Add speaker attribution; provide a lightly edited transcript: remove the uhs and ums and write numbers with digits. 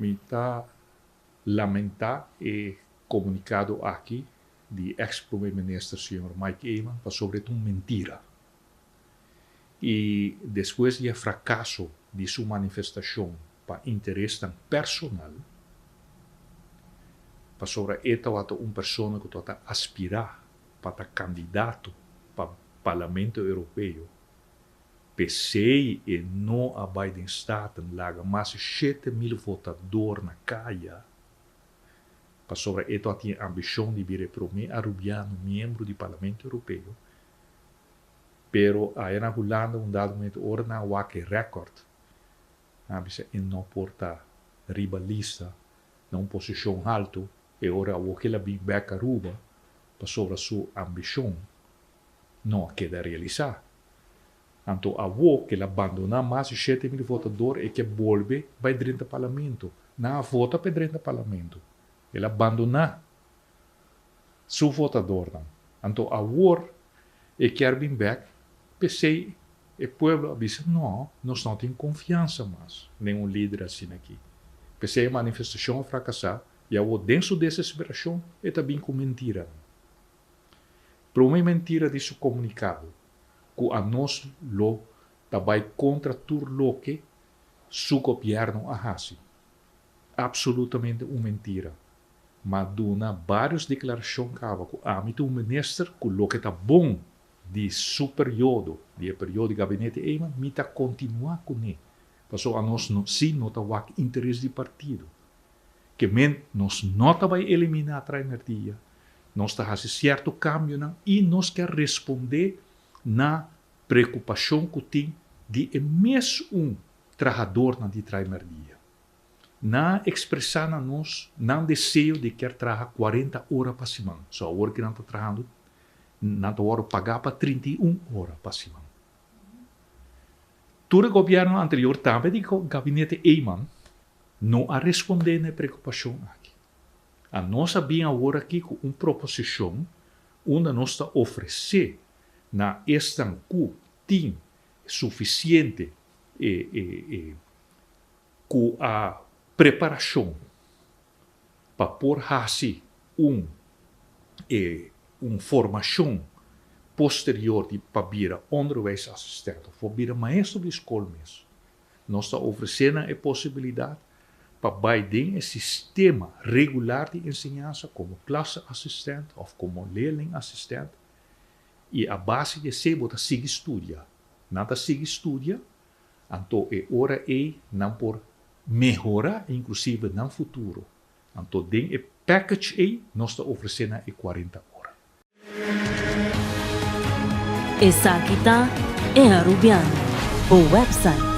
Speaker 1: me está lamentar e comunicado aqui de ex-primeiro-ministro, senhor Mike Eman, sobre uma mentira. E depois do fracasso de sua manifestação para interesse personal, para sobre esta uma pessoa que está aspirar para candidato para o Parlamento Europeu, PC e não a Biden Staten laga mais 7.000 votadores na calle, para sobre esta tinha a ambição de vir primeiro arubiano membro do Parlamento Europeu, pero aí na Holanda dado momento ora na wake record, e não porta ribalista, não posição alto, e ora o que ela vem back aruba, para sobre sua ambição, não queda realizar. Então, a voz que ela abandona mais de 7.000 votadores e que volve para dentro do parlamento. Não vota para dentro do parlamento. Ela abandona seu votador. Então, a voz é que ela vem back, pensei, e o povo diz, não, nós não temos confiança mais, nenhum líder assim aqui. Pensei, a manifestação fracassar, e a voz dentro dessa desesperação, é também com mentira. Para uma mentira de seu comunicado, que a nós lo vai contra tudo que seu governo faz. Absolutamente uma mentira. Mas dona várias declarações que a mim o ministro que lo que está bom de seu período, de período de gabinete Eman, me está continuar com ele. Passou a nós sim não está o interesse do partido. Que nós não vai eliminar a trainerdia. Nós está fazendo certo câmbio e nós quer responder na preocupação que tem de mesmo trabalhador na de trabalhar. Na expressar na nós, não desejo de quer trabalhar 40 horas para semana. Só a hora que não está trabalhando, não está hora pagar para 31 horas para semana. Todo o governo anterior também, o gabinete Eman, não a responder na preocupação aqui. A nossa bem agora aqui com uma proposição, onde nós está oferecer na estanco tem suficiente com a preparação para pôr assim uma formação posterior para vir onderwijs assistente, para vir maestro de escola mesmo. Nós está oferecendo a possibilidade para Biden o sistema regular de ensinança como classe assistente ou como leerling assistente. E a base de ser bota sigue estudia. Nada sigue estudia, então é hora não por melhorar, inclusive no futuro. Então, den o package nós está oferecendo 40 horas.
Speaker 2: Essa aqui é a Rubiano, o website